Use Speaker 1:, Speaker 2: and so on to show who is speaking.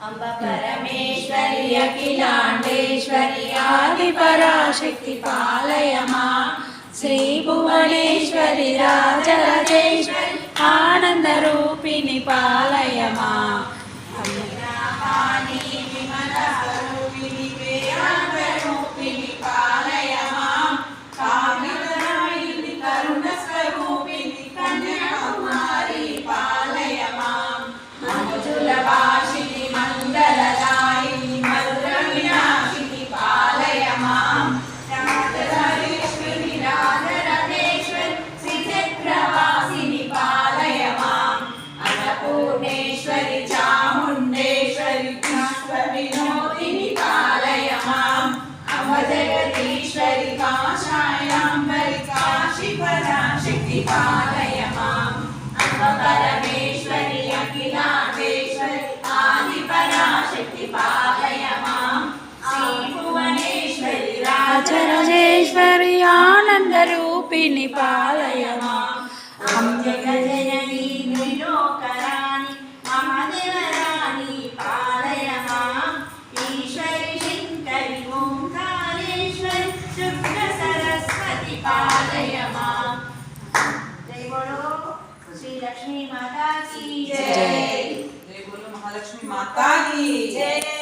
Speaker 1: अंब परमेश्वरी अखिलांडेश्वरी आदिपराशक्ति पालय मां श्री भुवनेश्वरी राजराजेश्वरी आनंद रूपिणी पालय मां जगदीश्वरी काशायाम्बरी काशीपराशक्ति पालय मां अम्ब परमेश्वरी अखिलांडेश्वरी आदिपराशक्ति पालय मां श्री भुवनेश्वरी राजराजेश्वरी आनंद रूपिणी पालय मां अम्बे जननी त्रिलोकरानी महादेवरानी पालय मां ईश्वरी शंकरी सरस्वती पालय मां। जय बोलो श्री लक्ष्मी माता की जय।
Speaker 2: जय बोलो महालक्ष्मी माता की जय।